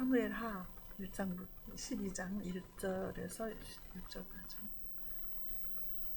사무엘하 1장 12장 1절에서 6절까지.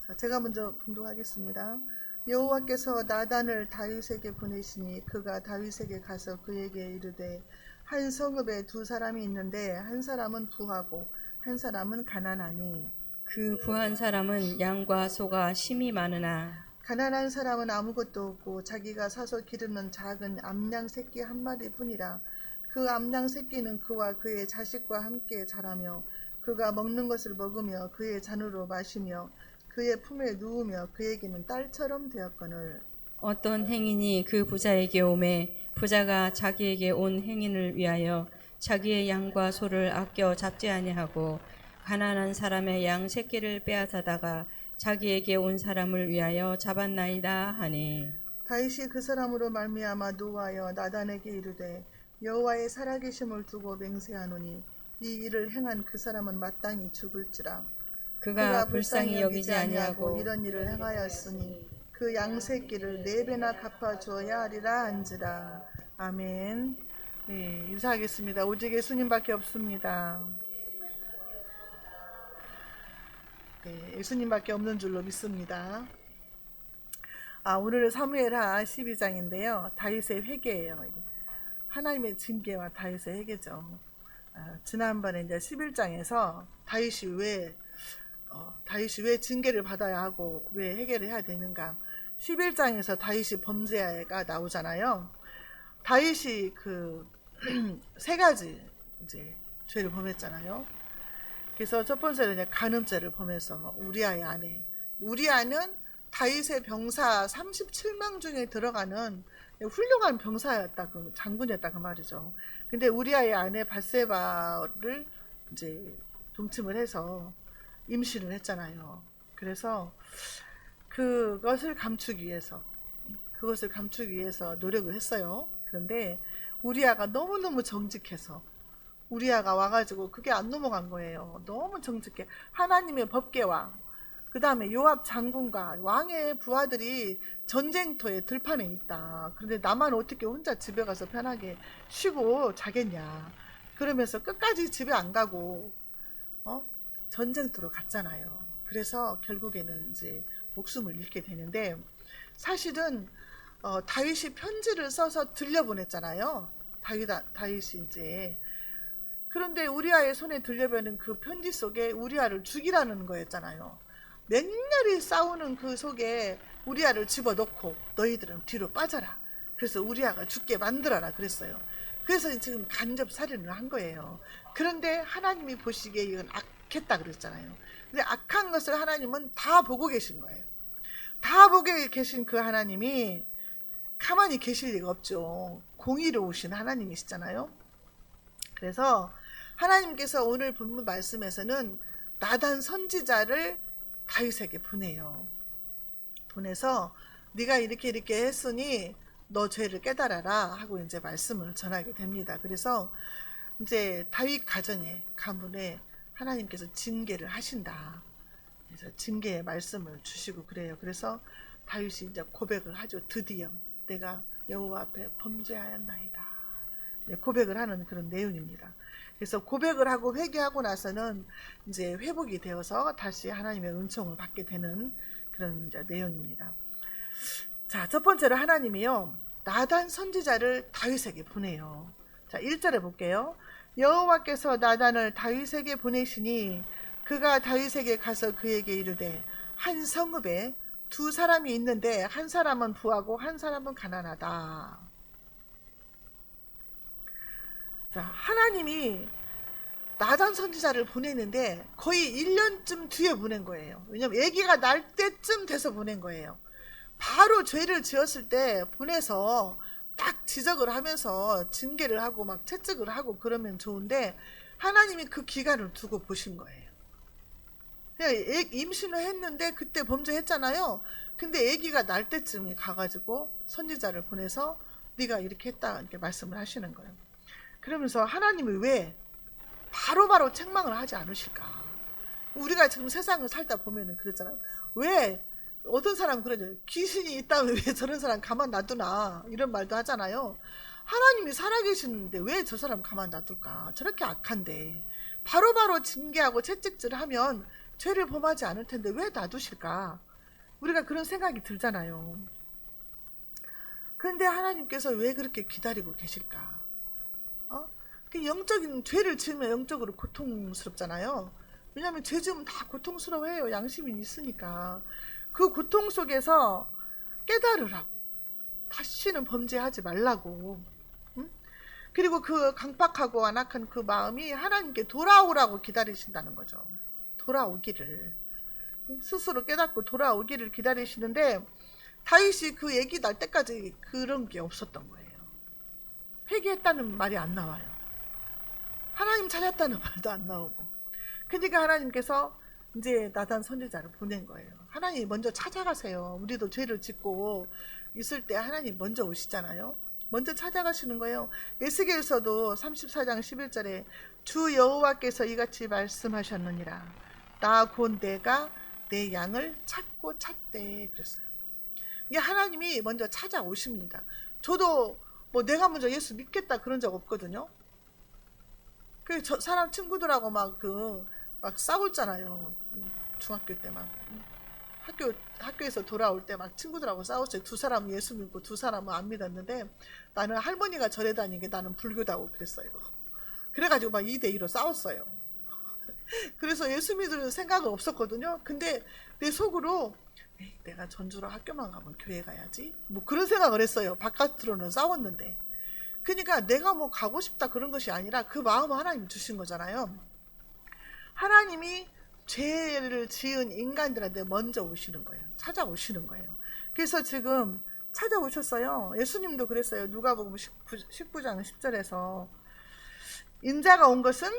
자, 제가 먼저 봉독하겠습니다. 여호와께서 나단을 다윗에게 보내시니 그가 다윗에게 가서 그에게 이르되 한 성읍에 두 사람이 있는데 한 사람은 부하고 한 사람은 가난하니 그 부한 사람은 양과 소가 심이 많으나 가난한 사람은 아무것도 없고 자기가 사서 기르는 작은 암양 새끼 한 마리뿐이라. 그 암양 새끼는 그와 그의 자식과 함께 자라며 그가 먹는 것을 먹으며 그의 잔으로 마시며 그의 품에 누우며 그에게는 딸처럼 되었거늘. 어떤 행인이 그 부자에게 오매 부자가 자기에게 온 행인을 위하여 자기의 양과 소를 아껴 잡지 아니하고 가난한 사람의 양 새끼를 빼앗아다가 자기에게 온 사람을 위하여 잡았나이다 하니 다윗이 그 사람으로 말미암아 노하여 나단에게 이르되 여호와의 살아계심을 두고 맹세하노니 이 일을 행한 그 사람은 마땅히 죽을지라. 그가 불쌍히 여기지 아니하고 이런 일을 행하였으니 그 양새끼를 4배나 갚아주어야 하리라 한지라. 아멘. 네, 인사하겠습니다. 오직 예수님밖에 없습니다. 네, 예수님밖에 없는 줄로 믿습니다. 오늘은 사무엘하 12장인데요. 다윗의 회개예요. 하나님의 징계와 다윗의 회개죠. 지난번에 이제 11장에서 다윗이 왜 징계를 받아야 하고 왜 회개를 해야 되는가. 11장에서 다윗이 범죄가 나오잖아요. 다윗이 그 세 가지 이제 죄를 범했잖아요. 그래서 첫 번째는 이제 간음죄를 범해서 우리아의 아내. 우리아는 다윗의 병사 37명 중에 들어가는 훌륭한 병사였다, 그 장군이었다 그 말이죠. 근데 우리아의 아내 밧세바를 이제 동침을 해서 임신을 했잖아요. 그래서 그것을 감추기 위해서 노력을 했어요. 그런데 우리아가 너무너무 정직해서 우리아가 와가지고 그게 안 넘어간 거예요. 너무 정직해. 하나님의 법궤와 그 다음에 요압 장군과 왕의 부하들이 전쟁터에 들판에 있다. 그런데 나만 어떻게 혼자 집에 가서 편하게 쉬고 자겠냐. 그러면서 끝까지 집에 안 가고 전쟁터로 갔잖아요. 그래서 결국에는 이제 목숨을 잃게 되는데, 사실은 다윗이 편지를 써서 들려보냈잖아요. 다윗이 이제. 그런데 우리아의 손에 들려보낸 그 편지 속에 우리아를 죽이라는 거였잖아요. 맹렬히 싸우는 그 속에 우리아를 집어넣고 너희들은 뒤로 빠져라. 그래서 우리아가 죽게 만들어라 그랬어요. 그래서 지금 간접 살인을 한 거예요. 그런데 하나님이 보시기에 이건 악했다 그랬잖아요. 근데 악한 것을 하나님은 다 보고 계신 거예요. 다 보고 계신 그 하나님이 가만히 계실 리가 없죠. 공의로우신 하나님이시잖아요. 그래서 하나님께서 오늘 본문 말씀에서는 나단 선지자를 다윗에게 보내요. 보내서 네가 이렇게 했으니 너 죄를 깨달아라 하고 이제 말씀을 전하게 됩니다. 그래서 이제 다윗 가문에 하나님께서 징계를 하신다. 그래서 징계의 말씀을 주시고 그래요. 그래서 다윗이 이제 고백을 하죠. 드디어 내가 여호와 앞에 범죄하였나이다. 고백을 하는 그런 내용입니다. 그래서 고백을 하고 회개하고 나서는 이제 회복이 되어서 다시 하나님의 은총을 받게 되는 그런 이제 내용입니다. 자, 첫 번째로 하나님이요, 나단 선지자를 다윗에게 보내요. 자, 1절에 볼게요. 여호와께서 나단을 다윗에게 보내시니 그가 다윗에게 가서 그에게 이르되 한 성읍에 두 사람이 있는데 한 사람은 부하고 한 사람은 가난하다. 자, 하나님이 나단 선지자를 보내는데 거의 1년쯤 뒤에 보낸 거예요. 왜냐면 아기가 날 때쯤 돼서 보낸 거예요. 바로 죄를 지었을 때 보내서 딱 지적을 하면서 징계를 하고 막 채찍을 하고 그러면 좋은데, 하나님이 그 기간을 두고 보신 거예요. 그냥 임신을 했는데 그때 범죄했잖아요. 근데 아기가 날 때쯤에 가가지고 선지자를 보내서 네가 이렇게 했다 이렇게 말씀을 하시는 거예요. 그러면서 하나님이 왜 바로바로 책망을 하지 않으실까? 우리가 지금 세상을 살다 보면은 그랬잖아요. 왜 어떤 사람은 그러죠. 귀신이 있다면 왜 저런 사람 가만 놔두나 이런 말도 하잖아요. 하나님이 살아계시는데 왜 저 사람 가만 놔둘까? 저렇게 악한데 바로바로 징계하고 채찍질하면 죄를 범하지 않을 텐데 왜 놔두실까? 우리가 그런 생각이 들잖아요. 그런데 하나님께서 왜 그렇게 기다리고 계실까? 그 영적인 죄를 지으면 영적으로 고통스럽잖아요. 왜냐하면 죄 지으면 다 고통스러워해요. 양심이 있으니까. 그 고통 속에서 깨달으라고. 다시는 범죄하지 말라고. 응? 그리고 그 강팍하고 완악한 그 마음이 하나님께 돌아오라고 기다리신다는 거죠. 돌아오기를. 스스로 깨닫고 돌아오기를 기다리시는데 다윗이 그 얘기 날 때까지 그런 게 없었던 거예요. 회개했다는 말이 안 나와요. 하나님 찾았다는 말도 안 나오고. 그러니까 하나님께서 이제 나단 선지자를 보낸 거예요. 하나님 먼저 찾아가세요. 우리도 죄를 짓고 있을 때 하나님 먼저 오시잖아요. 먼저 찾아가시는 거예요. 에스겔서도 34장 11절에 주 여호와께서 이같이 말씀하셨느니라. 나 곧 내가 내 양을 찾고 찾되 그랬어요. 이게 하나님이 먼저 찾아오십니다. 저도 뭐 내가 먼저 예수 믿겠다 그런 적 없거든요. 그 사람 친구들하고 막 싸웠잖아요. 중학교 때 막 학교에서 돌아올 때 막 친구들하고 싸웠어요. 두 사람은 예수 믿고 두 사람은 안 믿었는데 나는 할머니가 절에 다니게 나는 불교다고 그랬어요. 그래가지고 막 2대2로 싸웠어요. 그래서 예수 믿을 생각은 없었거든요. 근데 내 속으로 내가 전주로 학교만 가면 교회 가야지 뭐 그런 생각을 했어요. 바깥으로는 싸웠는데. 그러니까 내가 뭐 가고 싶다 그런 것이 아니라 그 마음을 하나님 주신 거잖아요. 하나님이 죄를 지은 인간들한테 먼저 오시는 거예요. 찾아오시는 거예요. 그래서 지금 찾아오셨어요. 예수님도 그랬어요. 누가복음 19장 10절에서 인자가 온 것은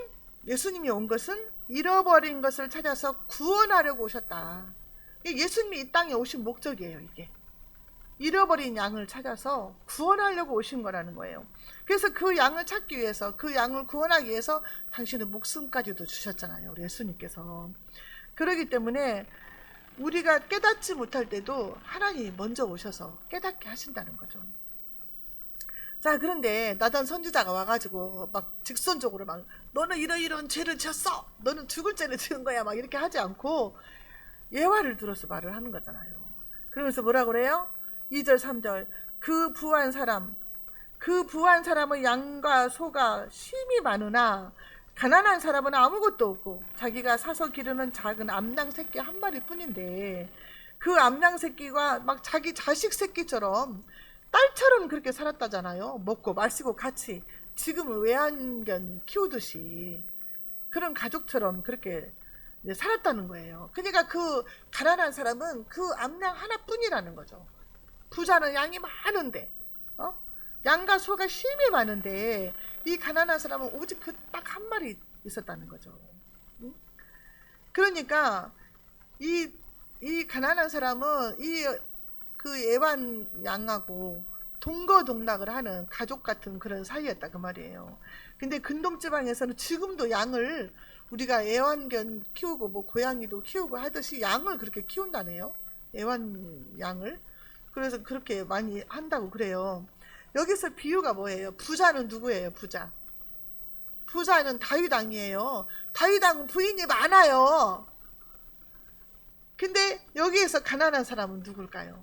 예수님이 온 것은 잃어버린 것을 찾아서 구원하려고 오셨다. 예수님이 이 땅에 오신 목적이에요. 이게 잃어버린 양을 찾아서 구원하려고 오신 거라는 거예요. 그래서 그 양을 찾기 위해서 그 양을 구원하기 위해서 당신의 목숨까지도 주셨잖아요. 우리 예수님께서. 그렇기 때문에 우리가 깨닫지 못할 때도 하나님이 먼저 오셔서 깨닫게 하신다는 거죠. 자, 그런데 나단 선지자가 와가지고 막 직선적으로 막 너는 이런 죄를 지었어. 너는 죽을 죄를 지은 거야. 막 이렇게 하지 않고 예화를 들어서 말을 하는 거잖아요. 그러면서 뭐라 그래요? 2절 3절 그 부한 사람의 양과 소가 심히 많으나 가난한 사람은 아무것도 없고 자기가 사서 기르는 작은 암양 새끼 한 마리뿐인데 그 암양 새끼가 막 자기 자식 새끼처럼 딸처럼 그렇게 살았다잖아요. 먹고 마시고 같이 지금은 외환견 키우듯이 그런 가족처럼 그렇게 살았다는 거예요. 그러니까 그 가난한 사람은 그 암양 하나뿐이라는 거죠. 부자는 양이 많은데 양과 소가 심히 많은데 이 가난한 사람은 오직 그 딱 한 마리 있었다는 거죠. 그러니까 이 가난한 사람은 그 애완 양하고 동거동락을 하는 가족 같은 그런 사이였다 그 말이에요. 근데 근동지방에서는 지금도 양을 우리가 애완견 키우고 뭐 고양이도 키우고 하듯이 양을 그렇게 키운다네요. 애완 양을. 그래서 그렇게 많이 한다고 그래요. 여기서 비유가 뭐예요? 부자는 누구예요? 부자는 다윗 왕이에요. 다윗 왕은 부인이 많아요. 근데 여기에서 가난한 사람은 누굴까요?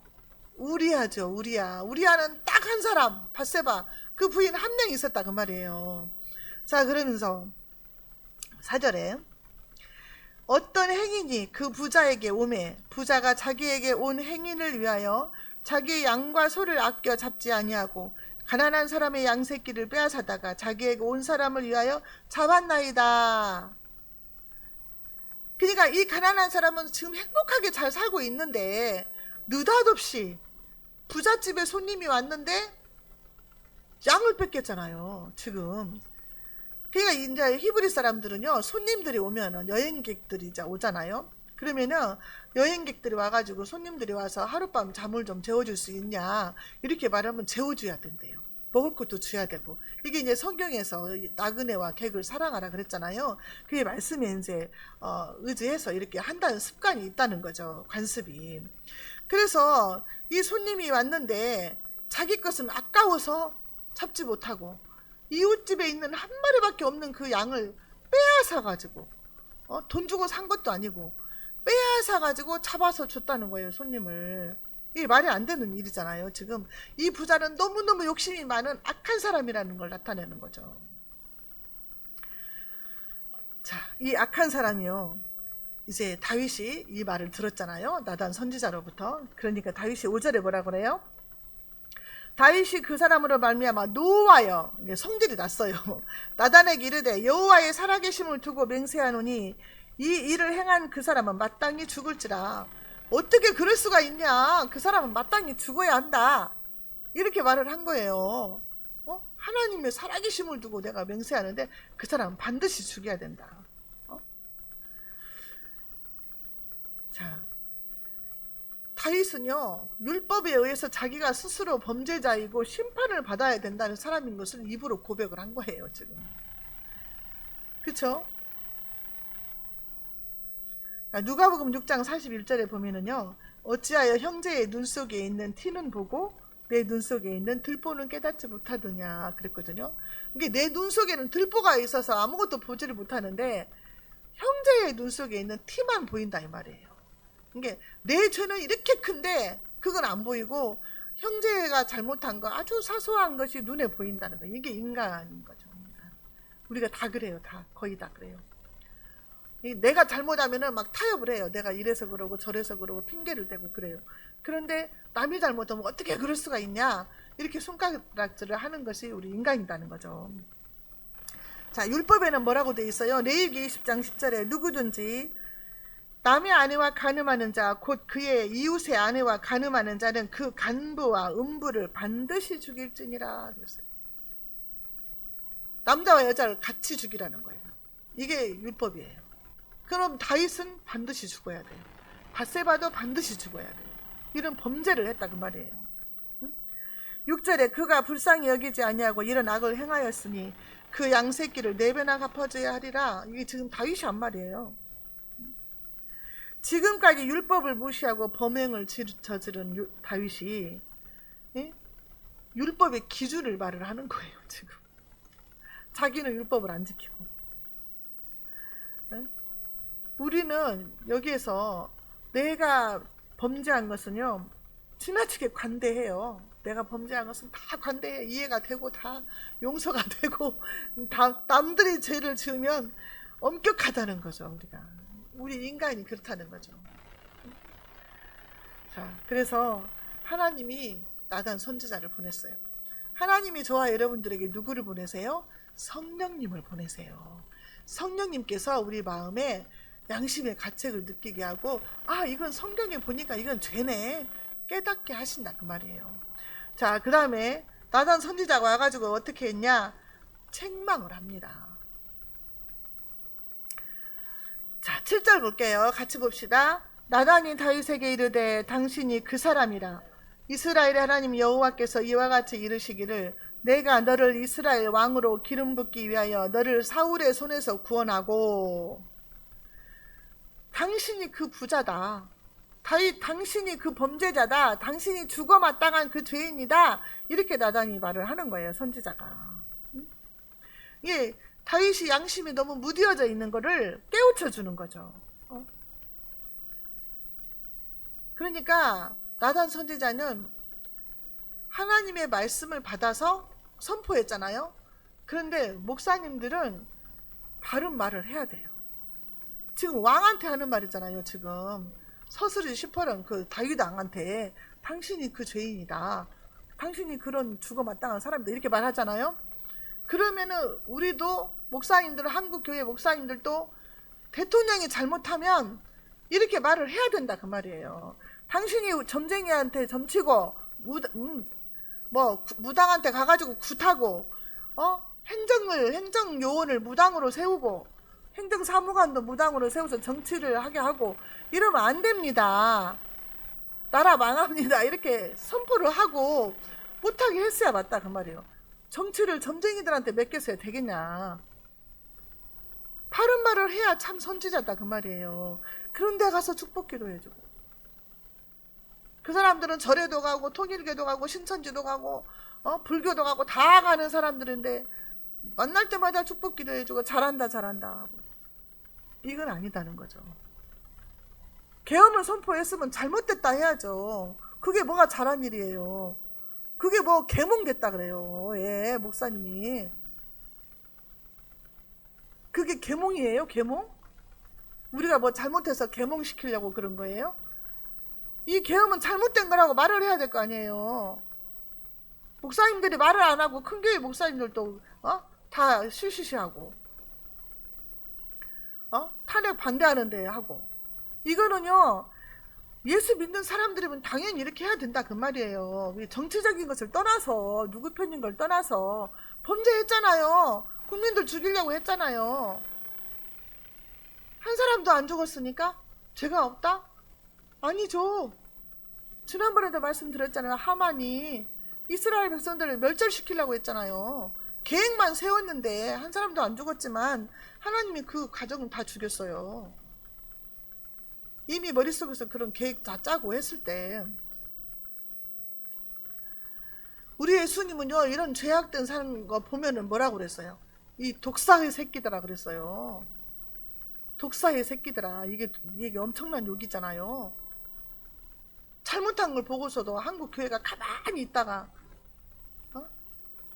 우리야죠. 우리야는 딱 한 사람, 밧세바. 그 부인 한 명 있었다 그 말이에요. 자, 그러면서 4절에 어떤 행인이 그 부자에게 오매 부자가 자기에게 온 행인을 위하여 자기의 양과 소를 아껴 잡지 아니하고 가난한 사람의 양 새끼를 빼앗아다가 자기에게 온 사람을 위하여 잡았나이다. 그러니까 이 가난한 사람은 지금 행복하게 잘 살고 있는데 느닷없이 부잣집에 손님이 왔는데 양을 뺏겼잖아요. 지금. 그러니까 이제 히브리 사람들은요, 손님들이 오면 여행객들이 이제 오잖아요. 그러면은 여행객들이 와가지고 손님들이 와서 하룻밤 잠을 좀 재워줄 수 있냐 이렇게 말하면 재워줘야 된대요. 먹을 것도 줘야 되고. 이게 이제 성경에서 나그네와 객을 사랑하라 그랬잖아요. 그게 말씀에 이제 의지해서 이렇게 한다는 습관이 있다는 거죠. 관습이. 그래서 이 손님이 왔는데 자기 것은 아까워서 잡지 못하고 이웃집에 있는 한 마리밖에 없는 그 양을 빼앗아 가지고 돈 주고 산 것도 아니고 빼앗아 가지고 잡아서 줬다는 거예요, 손님을. 이게 말이 안 되는 일이잖아요. 지금 이 부자는 너무너무 욕심이 많은 악한 사람이라는 걸 나타내는 거죠. 자, 이 악한 사람이요, 이제 다윗이 이 말을 들었잖아요, 나단 선지자로부터. 그러니까 다윗이 5절에 뭐라 그래요? 다윗이 그 사람으로 말미암아 노하여, 성질이 났어요. 나단에게 이르되 여호와의 살아계심을 두고 맹세하노니 이 일을 행한 그 사람은 마땅히 죽을지라. 어떻게 그럴 수가 있냐, 그 사람은 마땅히 죽어야 한다, 이렇게 말을 한 거예요. 하나님의 살아계심을 두고 내가 맹세하는데 그 사람은 반드시 죽여야 된다. 자, 다윗은요, 율법에 의해서 자기가 스스로 범죄자이고 심판을 받아야 된다는 사람인 것을 입으로 고백을 한 거예요, 지금. 그쵸? 누가복음 6장 41절에 보면은요, 어찌하여 형제의 눈 속에 있는 티는 보고 내 눈 속에 있는 들보는 깨닫지 못하더냐 그랬거든요. 이게 내 눈 속에는 들보가 있어서 아무것도 보지를 못하는데 형제의 눈 속에 있는 티만 보인다, 이 말이에요. 이게 내 죄는 이렇게 큰데 그건 안 보이고 형제가 잘못한 거, 아주 사소한 것이 눈에 보인다는 거. 이게 인간인 거죠. 우리가 다 그래요. 다 거의 다 그래요. 내가 잘못하면은 막 타협을 해요. 내가 이래서 그러고 저래서 그러고 핑계를 대고 그래요. 그런데 남이 잘못하면 어떻게 그럴 수가 있냐, 이렇게 손가락질을 하는 것이 우리 인간이라는 거죠. 자, 율법에는 뭐라고 돼 있어요? 레위기 20장 10절에 누구든지 남의 아내와 간음하는 자, 곧 그의 이웃의 아내와 간음하는 자는 그 간부와 음부를 반드시 죽일지니라 그랬어요. 남자와 여자를 같이 죽이라는 거예요. 이게 율법이에요. 그럼 다윗은 반드시 죽어야 돼요. 밧세바도 반드시 죽어야 돼요. 이런 범죄를 했다, 그 말이에요. 6절에 그가 불쌍히 여기지 아니하고 이런 악을 행하였으니 그 양새끼를 4배나 갚아줘야 하리라. 이게 지금 다윗이 한 말이에요. 지금까지 율법을 무시하고 범행을 저지른 다윗이 율법의 기준을 말을 하는 거예요, 지금. 자기는 율법을 안 지키고. 우리는 여기에서 내가 범죄한 것은요, 지나치게 관대해요. 내가 범죄한 것은 다 관대해. 이해가 되고 다 용서가 되고, 다 남들이 죄를 지으면 엄격하다는 거죠, 우리가. 우리 인간이 그렇다는 거죠. 자, 그래서 하나님이 나단 선지자를 보냈어요. 하나님이 저와 여러분들에게 누구를 보내세요? 성령님을 보내세요. 성령님께서 우리 마음에 양심의 가책을 느끼게 하고, 아, 이건 성경에 보니까 이건 죄네, 깨닫게 하신다, 그 말이에요. 자, 그 다음에 나단 선지자가 와가지고 어떻게 했냐? 책망을 합니다. 자, 7절 볼게요. 같이 봅시다. 나단이 다윗에게 이르되 당신이 그 사람이라. 이스라엘의 하나님 여호와께서 이와 같이 이르시기를 내가 너를 이스라엘 왕으로 기름 붓기 위하여 너를 사울의 손에서 구원하고, 당신이 그 부자다, 다윗 당신이 그 범죄자다, 당신이 죽어 마땅한 그 죄인이다, 이렇게 나단이 말을 하는 거예요, 선지자가. 이게 다윗이 양심이 너무 무디어져 있는 거를 깨우쳐 주는 거죠. 그러니까 나단 선지자는 하나님의 말씀을 받아서 선포했잖아요. 그런데 목사님들은 바른 말을 해야 돼요. 지금 왕한테 하는 말이잖아요. 지금 서술이 10%는 그 다윗 왕한테 당신이 그 죄인이다, 당신이 그런 죽어 마땅한 사람이다, 이렇게 말하잖아요. 그러면은 우리도 목사님들, 한국교회 목사님들도 대통령이 잘못하면 이렇게 말을 해야 된다, 그 말이에요. 당신이 점쟁이한테 점치고 무당한테 가가지고 굿하고 행정요원을 무당으로 세우고 행정사무관도 무당으로 세워서 정치를 하게 하고 이러면 안 됩니다, 나라 망합니다, 이렇게 선포를 하고 못하게 했어야 맞다, 그 말이에요. 정치를 점쟁이들한테 맡겨서야 되겠냐. 바른 말을 해야 참 선지자다, 그 말이에요. 그런 데 가서 축복기도 해주고, 그 사람들은 절에도 가고 통일교도 가고 신천지도 가고 불교도 가고 다 가는 사람들인데 만날 때마다 축복 기도해주고 잘한다 잘한다 하고. 이건 아니다는 거죠. 계엄을 선포했으면 잘못됐다 해야죠. 그게 뭐가 잘한 일이에요. 그게 뭐 계몽됐다 그래요. 예, 목사님이. 그게 계몽이에요, 계몽? 우리가 뭐 잘못해서 계몽시키려고 그런 거예요? 이 계엄은 잘못된 거라고 말을 해야 될 거 아니에요. 목사님들이 말을 안 하고 큰 교회 목사님들도 다 실시시하고 탄핵 반대하는데 하고. 이거는요, 예수 믿는 사람들이면 당연히 이렇게 해야 된다 그 말이에요. 정치적인 것을 떠나서, 누구 편인 걸 떠나서 범죄했잖아요. 국민들 죽이려고 했잖아요. 한 사람도 안 죽었으니까 죄가 없다? 아니죠. 지난번에도 말씀드렸잖아요. 하만이 이스라엘 백성들을 멸절시키려고 했잖아요. 계획만 세웠는데 한 사람도 안 죽었지만 하나님이 그 가정은 다 죽였어요. 이미 머릿속에서 그런 계획 다 짜고 했을 때. 우리 예수님은요, 이런 죄악된 사는 거 보면은 뭐라고 그랬어요? 이 독사의 새끼들아 그랬어요. 독사의 새끼들아. 이게 엄청난 욕이잖아요. 잘못한 걸 보고서도 한국 교회가 가만히 있다가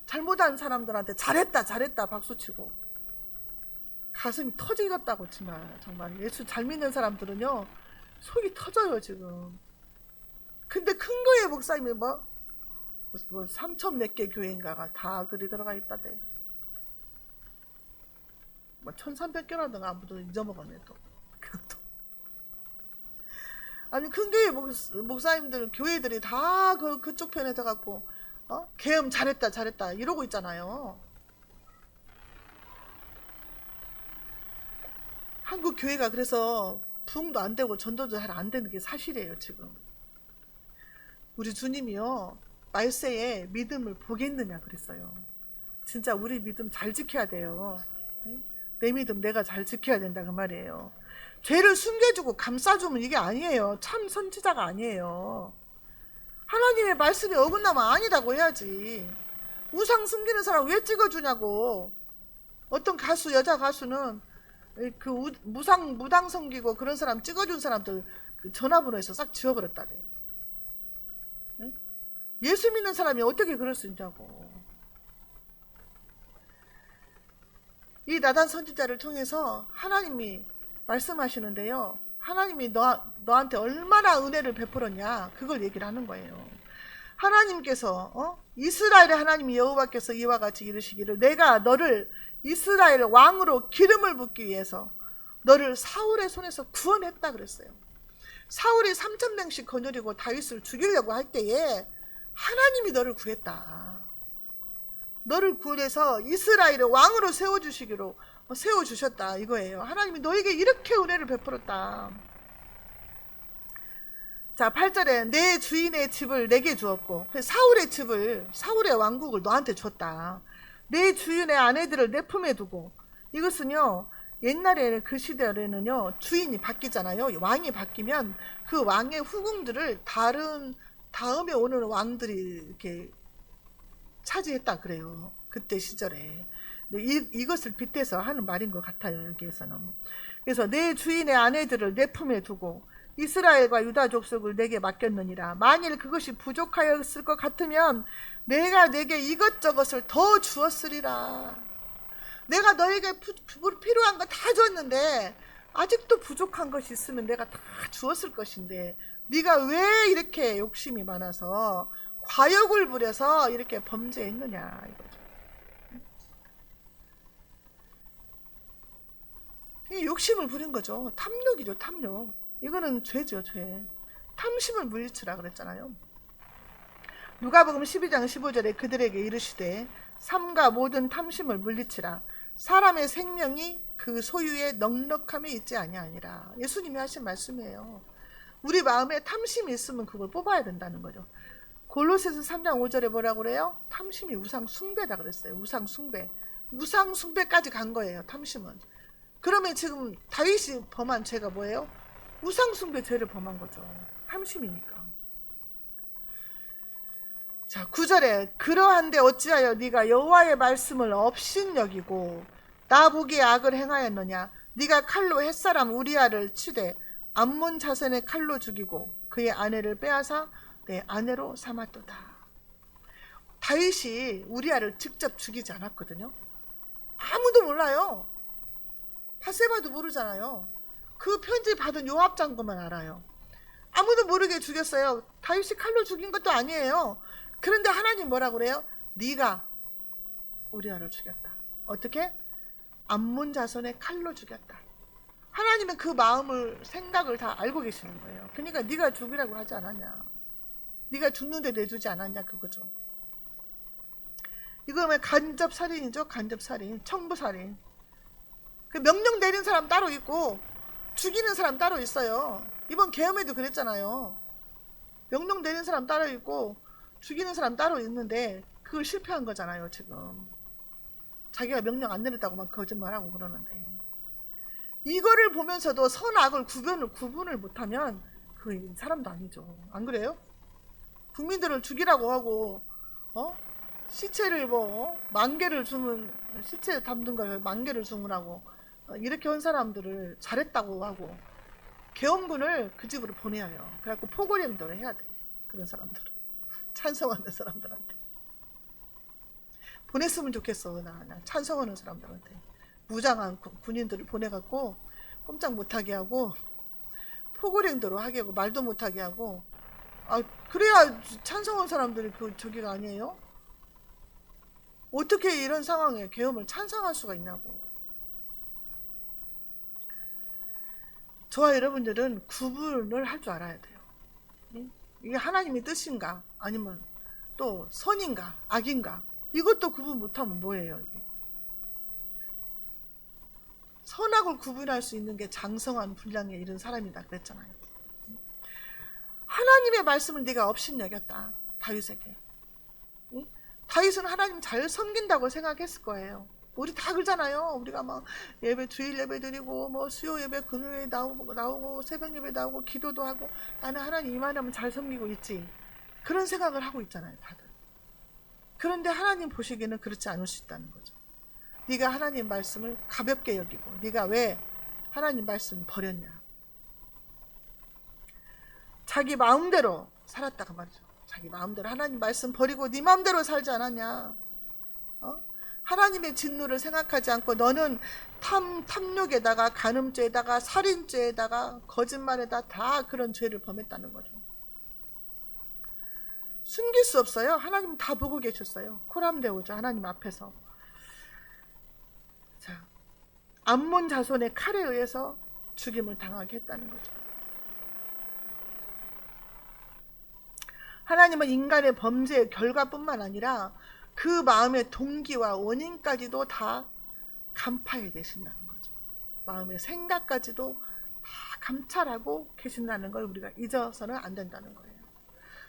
잘못한 사람들한테 잘했다 박수치고 가슴이 터지겠다고. 정말 예수 잘 믿는 사람들은요 속이 터져요 지금. 근데 큰 교회 목사님이 뭐 3천 몇 개 교회인가가 다 글이 들어가 있다대. 뭐 1300개라든가 아무도 잊어먹었네 또. 그것도. 아니 큰 교회 목사님들 교회들이 다 그쪽 편에 서갖고 계엄 잘했다 이러고 있잖아요. 한국 교회가 그래서 부흥도 안 되고 전도도 잘 안 되는 게 사실이에요 지금. 우리 주님이요 말세에 믿음을 보겠느냐 그랬어요. 진짜 우리 믿음 잘 지켜야 돼요. 내 믿음 내가 잘 지켜야 된다 그 말이에요. 죄를 숨겨주고 감싸주면 이게 아니에요. 참 선지자가 아니에요. 하나님의 말씀이 어긋나면 아니다고 해야지. 우상 숨기는 사람 왜 찍어주냐고. 어떤 가수, 여자 가수는 그 무당 섬기고 그런 사람 찍어준 사람들 그 전화번호에서 싹 지워버렸다네. 네? 예수 믿는 사람이 어떻게 그럴 수 있냐고. 이 나단 선지자를 통해서 하나님이 말씀하시는데요. 하나님이 너한테 얼마나 은혜를 베풀었냐 그걸 얘기를 하는 거예요. 하나님께서 이스라엘의 하나님 여호와께서 이와 같이 이르시기를 내가 너를 이스라엘 왕으로 기름을 붓기 위해서 너를 사울의 손에서 구원했다 그랬어요. 사울이 3,000명씩 거느리고 다윗을 죽이려고 할 때에 하나님이 너를 구했다. 너를 구해서 이스라엘의 왕으로 세워주셨다 이거예요. 하나님이 너에게 이렇게 은혜를 베풀었다. 자 8절에 내 주인의 집을 내게 주었고 사울의 왕국을 너한테 줬다. 내 주인의 아내들을 내 품에 두고. 이것은요 옛날에 그 시대에는요 주인이 바뀌잖아요. 왕이 바뀌면 그 왕의 후궁들을 다음에 오는 왕들이 이렇게 차지했다 그래요. 그때 시절에. 이것을 빗대서 하는 말인 것 같아요. 여기에서는. 그래서 내 주인의 아내들을 내 품에 두고 이스라엘과 유다 족속을 내게 맡겼느니라. 만일 그것이 부족하였을 것 같으면 내가 내게 이것저것을 더 주었으리라. 내가 너에게 필요한 거 다 줬는데 아직도 부족한 것이 있으면 내가 다 주었을 것인데 네가 왜 이렇게 욕심이 많아서 과욕을 부려서 이렇게 범죄했느냐 이거죠. 욕심을 부린 거죠. 탐욕이죠. 탐욕. 이거는 죄죠. 죄. 탐심을 물리치라 그랬잖아요. 누가복음 12장 15절에 그들에게 이르시되 삼가 모든 탐심을 물리치라. 사람의 생명이 그 소유의 넉넉함에 있지 아니하니라. 예수님이 하신 말씀이에요. 우리 마음에 탐심이 있으면 그걸 뽑아야 된다는 거죠. 골로새서 3장 5절에 뭐라고 그래요? 탐심이 우상 숭배다 그랬어요. 우상 숭배. 우상 숭배까지 간 거예요. 탐심은. 그러면 지금 다윗이 범한 죄가 뭐예요? 우상 숭배 죄를 범한 거죠. 탐심이니까. 자, 9절에 그러한데 어찌하여 네가 여호와의 말씀을 업신여기고 나 보기에 악을 행하였느냐. 네가 칼로 햇사람 우리아를 치되 암몬 자손의 칼로 죽이고 그의 아내를 빼앗아 내 아내로 삼았도다. 다윗이 우리아를 직접 죽이지 않았거든요. 아무도 몰라요. 바세바도 모르잖아요. 그 편지 받은 요압 장군만 알아요. 아무도 모르게 죽였어요. 다윗이 칼로 죽인 것도 아니에요. 그런데 하나님 뭐라 그래요? 네가 우리아를 죽였다. 어떻게? 암몬 자손의 칼로 죽였다. 하나님은 그 마음을, 생각을 다 알고 계시는 거예요. 그러니까 네가 죽이라고 하지 않았냐. 네가 죽는데 내주지 않았냐 그거죠. 이거는 간접살인이죠. 간접살인, 청부살인. 그 명령 내린 사람 따로 있고 죽이는 사람 따로 있어요. 이번 계엄에도 그랬잖아요. 명령 내린 사람 따로 있고 죽이는 사람 따로 있는데 그걸 실패한 거잖아요. 지금 자기가 명령 안 내렸다고 막 거짓말하고 그러는데, 이거를 보면서도 선악을 구분을 못하면 그 사람도 아니죠. 안 그래요? 국민들을 죽이라고 하고 시체를 만개를 주문, 시체 담든 걸 만개를 주문하고 이렇게 한 사람들을 잘했다고 하고 계엄군을 그 집으로 보내야 해요. 그래갖고 포고령도를 해야 돼. 그런 사람들은 찬성하는 사람들한테 보냈으면 좋겠어. 나 찬성하는 사람들한테 무장한 군인들을 보내갖고 꼼짝 못하게 하고 포고령도로 하게 하고 말도 못하게 하고, 그래야 찬성한 사람들이 저기가 아니에요? 어떻게 이런 상황에 계엄을 찬성할 수가 있냐고. 저와 여러분들은 구분을 할 줄 알아야 돼요. 이게 하나님의 뜻인가 아니면 또 선인가 악인가, 이것도 구분 못하면 뭐예요 이게. 선악을 구분할 수 있는 게 장성한 분량에 이른 사람이다 그랬잖아요. 하나님의 말씀을 네가 업신여겼다. 다윗에게. 다윗은 하나님 잘 섬긴다고 생각했을 거예요. 우리 다 그러잖아요. 우리가 막 예배, 주일 예배 드리고 수요 예배, 금요일에 나오고 새벽 예배 나오고 기도도 하고 나는 하나님 이만하면 잘 섬기고 있지, 그런 생각을 하고 있잖아요 다들. 그런데 하나님 보시기에는 그렇지 않을 수 있다는 거죠. 네가 하나님 말씀을 가볍게 여기고 네가 왜 하나님 말씀 버렸냐. 자기 마음대로 살았다가 말이죠. 자기 마음대로 하나님 말씀 버리고 네 마음대로 살지 않았냐. 하나님의 진노를 생각하지 않고 너는 탐욕에다가 간음죄에다가 살인죄에다가 거짓말에다 다 그런 죄를 범했다는 거죠. 숨길 수 없어요. 하나님 다 보고 계셨어요. 코람데오죠. 하나님 앞에서. 자, 암몬 자손의 칼에 의해서 죽임을 당하게 했다는 거죠. 하나님은 인간의 범죄의 결과뿐만 아니라 그 마음의 동기와 원인까지도 다 간파해 내신다는 거죠. 마음의 생각까지도 다 감찰하고 계신다는 걸 우리가 잊어서는 안 된다는 거예요.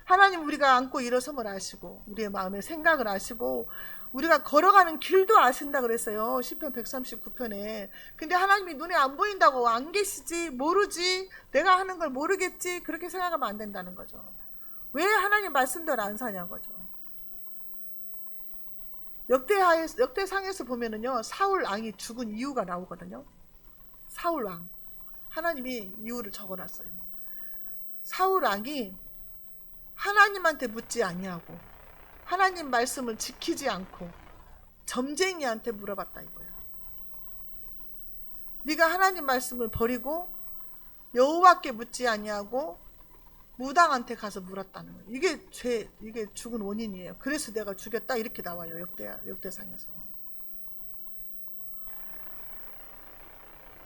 하나님 우리가 안고 일어섬을 아시고 우리의 마음의 생각을 아시고 우리가 걸어가는 길도 아신다 그랬어요. 시편 139편에. 근데 하나님이 눈에 안 보인다고 안 계시지, 모르지, 내가 하는 걸 모르겠지, 그렇게 생각하면 안 된다는 거죠. 왜 하나님 말씀대로 안 사냐 거죠. 역대상에서 보면은요, 사울 왕이 죽은 이유가 나오거든요. 사울 왕. 하나님이 이유를 적어놨어요. 사울 왕이 하나님한테 묻지 아니하고 하나님 말씀을 지키지 않고 점쟁이한테 물어봤다 이거예요. 네가 하나님 말씀을 버리고 여호와께 묻지 아니하고 무당한테 가서 물었다는 거예요. 이게 죽은 원인이에요. 그래서 내가 죽였다 이렇게 나와요. 역대상에서.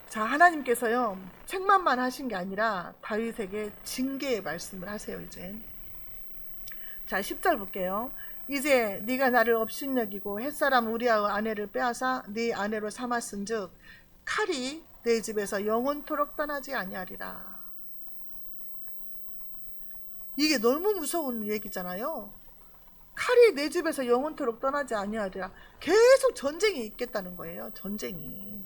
자, 하나님께서요 책망만 하신 게 아니라 다윗에게 징계의 말씀을 하세요. 이제 자 10절 볼게요. 이제 네가 나를 업신여기고 햇사람 우리아의 아내를 빼앗아 네 아내로 삼았은즉 칼이 내 집에서 영원토록 떠나지 아니하리라. 이게 너무 무서운 얘기잖아요. 칼이 내 집에서 영원토록 떠나지 아니하리라. 계속 전쟁이 있겠다는 거예요. 전쟁이.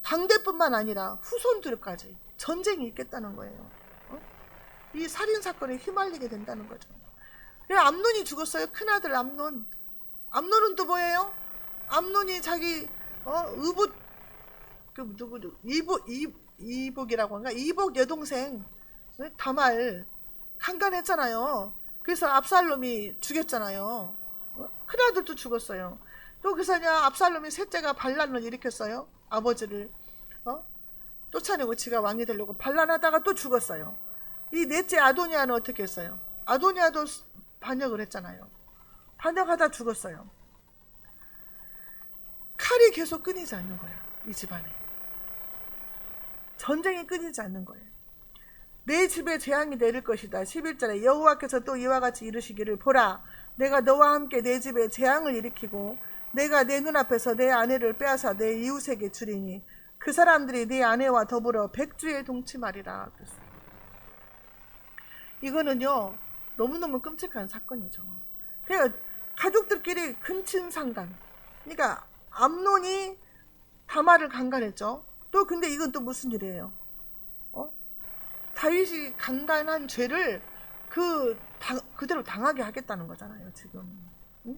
당대뿐만 아니라 후손들까지 전쟁이 있겠다는 거예요. 이 살인사건에 휘말리게 된다는 거죠. 암논이 죽었어요. 큰아들 암논. 암논은 또 뭐예요? 암논이 자기 의붓 그 누구 이복이라고 한가? 이복 여동생 다말 강간했잖아요. 그래서 압살롬이 죽였잖아요. 큰아들도 죽었어요. 또 그래서 압살롬이 셋째가 반란을 일으켰어요. 아버지를 쫓아내고 지가 왕이 되려고 반란하다가 또 죽었어요. 이 넷째 아도니아는 어떻게 했어요? 아도니아도 반역을 했잖아요. 반역하다 죽었어요. 칼이 계속 끊이지 않는 거야. 이 집안에. 전쟁이 끊이지 않는 거예요. 내 집에 재앙이 내릴 것이다. 11절에 여호와께서 또 이와 같이 이르시기를 보라 내가 너와 함께 내 집에 재앙을 일으키고 내가 내 눈앞에서 내 아내를 빼앗아 내 이웃에게 주리니 그 사람들이 네 아내와 더불어 백주에 동침하리라. 이거는요 너무너무 끔찍한 사건이죠. 그러니까 가족들끼리 근친상간. 그러니까 암논이 다말을 강간했죠. 또 근데 이건 또 무슨 일이에요? 다윗이 강간한 죄를 그대로 당하게 하겠다는 거잖아요 지금. 응?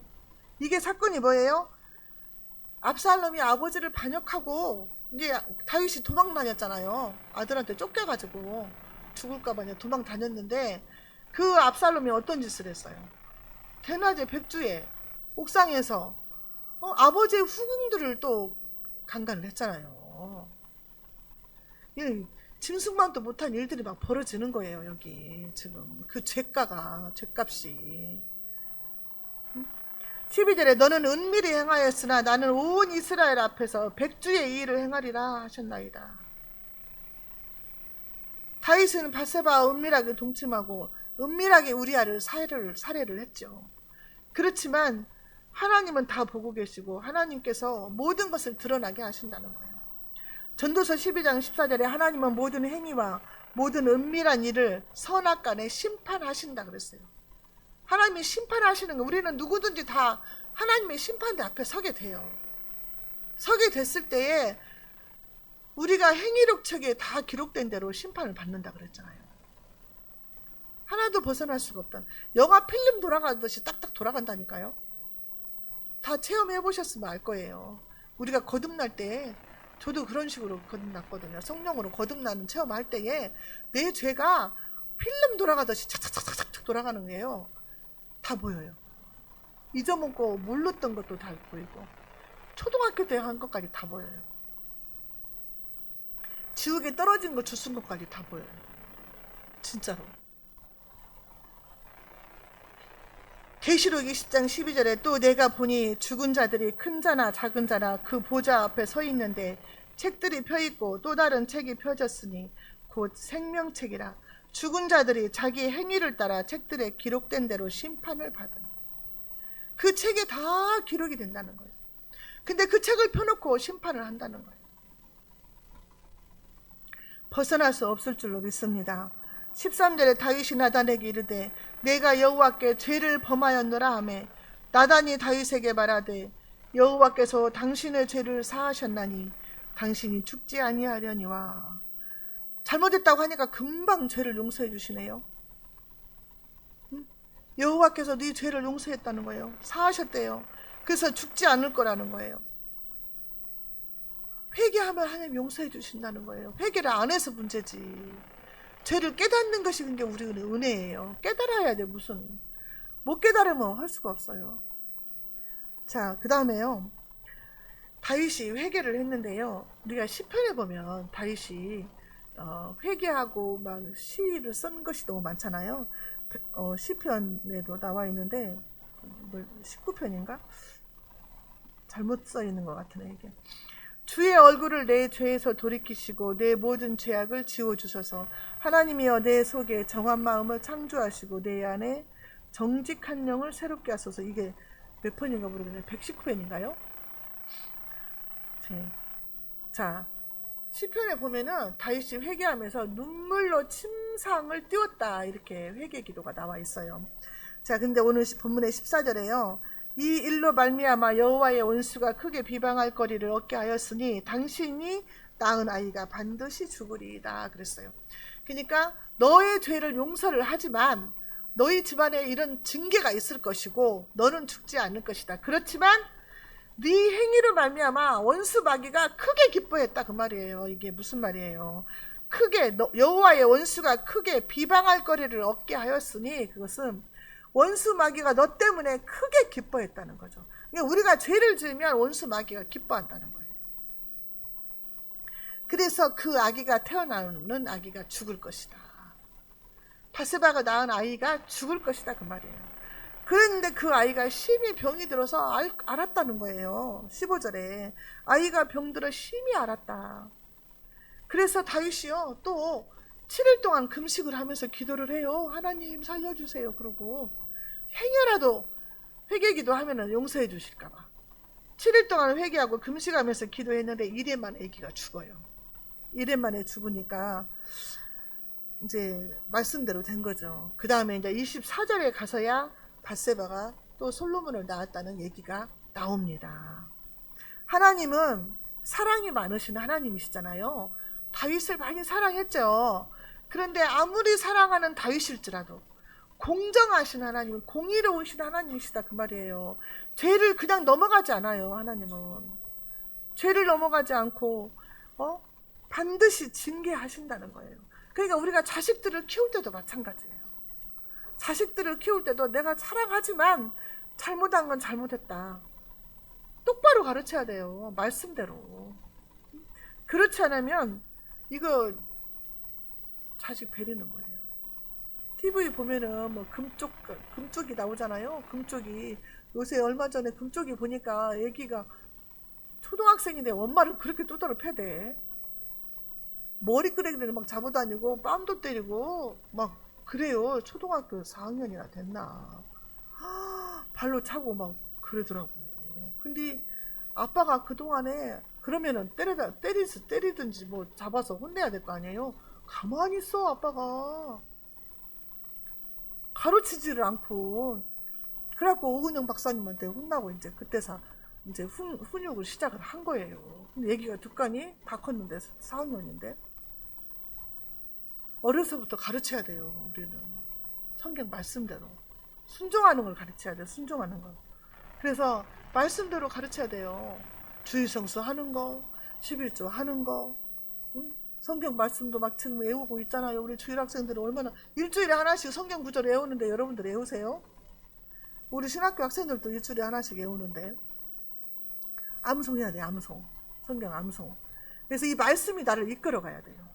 이게 사건이 뭐예요? 압살롬이 아버지를 반역하고 이제 다윗이 도망 다녔잖아요. 아들한테 쫓겨가지고 죽을까봐 도망 다녔는데 그 압살롬이 어떤 짓을 했어요? 대낮에 백주에 옥상에서 아버지의 후궁들을 또 강간을 했잖아요. 짐승만도 못한 일들이 막 벌어지는 거예요 여기 지금. 그 죄값이. 12절에 너는 은밀히 행하였으나 나는 온 이스라엘 앞에서 백주의 이 일을 행하리라 하셨나이다. 다윗은 밧세바와 은밀하게 동침하고 은밀하게 우리아를 살해를 했죠. 그렇지만 하나님은 다 보고 계시고 하나님께서 모든 것을 드러나게 하신다는 거예요. 전도서 12장 14절에 하나님은 모든 행위와 모든 은밀한 일을 선악간에 심판하신다 그랬어요. 하나님이 심판하시는 거 우리는 누구든지 다 하나님의 심판대 앞에 서게 돼요. 서게 됐을 때에 우리가 행위록 책에 다 기록된 대로 심판을 받는다 그랬잖아요. 하나도 벗어날 수가 없다. 영화 필름 돌아가듯이 딱딱 돌아간다니까요. 다 체험해 보셨으면 알 거예요. 우리가 거듭날 때 저도 그런 식으로 거듭났거든요. 성령으로 거듭나는 체험할 때에 내 죄가 필름 돌아가듯이 착착착착 돌아가는 거예요. 다 보여요. 잊어먹고 몰랐던 것도 다 보이고 초등학교 때 한 것까지 다 보여요. 지옥에 떨어진 거 주순 것까지 다 보여요. 진짜로. 계시록 20장 12절에 또 내가 보니 죽은 자들이 큰 자나 작은 자나 그 보좌 앞에 서 있는데 책들이 펴있고 또 다른 책이 펴졌으니 곧 생명책이라. 죽은 자들이 자기 행위를 따라 책들에 기록된 대로 심판을 받으니 그 책에 다 기록이 된다는 거예요. 근데 그 책을 펴놓고 심판을 한다는 거예요. 벗어날 수 없을 줄로 믿습니다. 13절에 다윗이 나단에게 이르되 내가 여호와께 죄를 범하였노라 하매 나단이 다윗에게 말하되 여호와께서 당신의 죄를 사하셨나니 당신이 죽지 아니하려니와. 잘못했다고 하니까 금방 죄를 용서해 주시네요. 여호와께서 네 죄를 용서했다는 거예요. 사하셨대요. 그래서 죽지 않을 거라는 거예요. 회개하면 하나님 용서해 주신다는 거예요. 회개를 안 해서 문제지. 죄를 깨닫는 것이 그게 우리의 은혜예요. 깨달아야 돼. 무슨 못 깨달으면 할 수가 없어요. 자, 그 다음에요. 다윗이 회개를 했는데요. 우리가 시편에 보면 다윗이 회개하고 막 시를 쓴 것이 너무 많잖아요. 시편에도 나와 있는데 19편인가? 잘못 써 있는 것 같으네 이게. 주의 얼굴을 내 죄에서 돌이키시고 내 모든 죄악을 지워주소서. 하나님이여 내 속에 정한 마음을 창조하시고 내 안에 정직한 영을 새롭게 하소서. 이게 몇 편인가 모르겠네요. 119편인가요? 네. 자, 시편에 보면은 다윗이 회개하면서 눈물로 침상을 띄웠다 이렇게 회개 기도가 나와 있어요. 자, 근데 오늘 본문의 14절에요. 이 일로 말미암아 여호와의 원수가 크게 비방할 거리를 얻게 하였으니 당신이 낳은 아이가 반드시 죽으리이다 그랬어요. 그러니까 너의 죄를 용서를 하지만 너희 집안에 이런 징계가 있을 것이고 너는 죽지 않을 것이다. 그렇지만 네 행위로 말미암아 원수 마귀가 크게 기뻐했다 그 말이에요. 이게 무슨 말이에요? 크게 여호와의 원수가 크게 비방할 거리를 얻게 하였으니 그것은 원수 마귀가 너 때문에 크게 기뻐했다는 거죠. 그러니까 우리가 죄를 지으면 원수 마귀가 기뻐한다는 거예요. 그래서 그 아기가 태어나는 아기가 죽을 것이다. 바세바가 낳은 아이가 죽을 것이다 그 말이에요. 그런데 그 아이가 심히 병이 들어서 알았다는 거예요. 15절에 아이가 병들어 심히 알았다. 그래서 다윗이요 또 7일 동안 금식을 하면서 기도를 해요. 하나님 살려주세요. 그러고 행여라도 회개기도 하면은 용서해 주실까봐 7일 동안 회개하고 금식하면서 기도했는데 1일 만에 아기가 죽어요. 1일 만에 죽으니까 이제 말씀대로 된 거죠. 그 다음에 이제 24절에 가서야 밧세바가 또 솔로몬을 낳았다는 얘기가 나옵니다. 하나님은 사랑이 많으신 하나님이시잖아요. 다윗을 많이 사랑했죠. 그런데 아무리 사랑하는 다윗일지라도 공정하신 하나님은 공의로우신 하나님이시다 그 말이에요. 죄를 그냥 넘어가지 않아요. 하나님은 죄를 넘어가지 않고 반드시 징계하신다는 거예요. 그러니까 우리가 자식들을 키울 때도 마찬가지예요. 자식들을 키울 때도 내가 사랑하지만 잘못한 건 잘못했다. 똑바로 가르쳐야 돼요. 말씀대로. 그렇지 않으면 이거 자식 베리는 거예요. TV 보면은 뭐 금쪽이 나오잖아요. 금쪽이 요새 얼마 전에 금쪽이 보니까 애기가 초등학생인데 엄마를 그렇게 두드러 패대. 머리끄레기를 막 잡아다니고 뺨도 때리고 막 그래요. 초등학교 4학년이나 됐나. 발로 차고 막 그러더라고. 근데 아빠가 그동안에 그러면은 때리든지 뭐 잡아서 혼내야 될 거 아니에요. 가만히 있어 아빠가. 가르치지를 않고. 그래갖고 오은영 박사님한테 혼나고 이제 그때서 이제 훈육을 시작을 한 거예요. 근데 얘기가 듣가니 다 컸는데 4학년인데. 어려서부터 가르쳐야 돼요. 우리는 성경 말씀대로 순종하는 걸 가르쳐야 돼요. 순종하는 걸. 그래서 말씀대로 가르쳐야 돼요. 주의성수 하는 거, 11조 하는 거, 응? 성경 말씀도 막 지금 외우고 있잖아요. 우리 주일 학생들은 얼마나 일주일에 하나씩 성경 구절 외우는데 여러분들 외우세요? 우리 신학교 학생들도 일주일에 하나씩 외우는데 암송해야 돼요. 암송. 성경 암송. 그래서 이 말씀이 나를 이끌어 가야 돼요.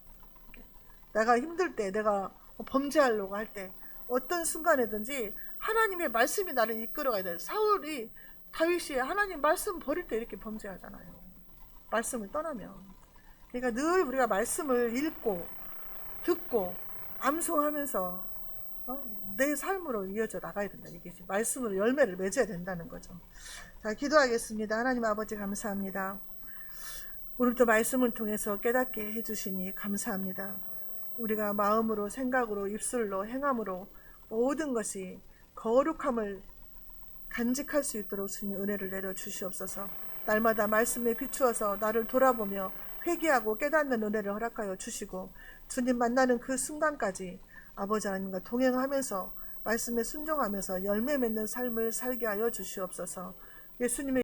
내가 힘들 때, 내가 범죄하려고 할 때, 어떤 순간에든지 하나님의 말씀이 나를 이끌어 가야 돼요. 다윗이 하나님 말씀 버릴 때 이렇게 범죄하잖아요. 말씀을 떠나면. 그러니까 늘 우리가 말씀을 읽고, 듣고, 암송하면서 내 삶으로 이어져 나가야 된다. 이게 말씀으로 열매를 맺어야 된다는 거죠. 자, 기도하겠습니다. 하나님 아버지 감사합니다. 오늘도 말씀을 통해서 깨닫게 해주시니 감사합니다. 우리가 마음으로 생각으로 입술로 행함으로 모든 것이 거룩함을 간직할 수 있도록 주님 은혜를 내려 주시옵소서. 날마다 말씀에 비추어서 나를 돌아보며 회개하고 깨닫는 은혜를 허락하여 주시고 주님 만나는 그 순간까지 아버지 하나님과 동행하면서 말씀에 순종하면서 열매 맺는 삶을 살게 하여 주시옵소서. 예수님의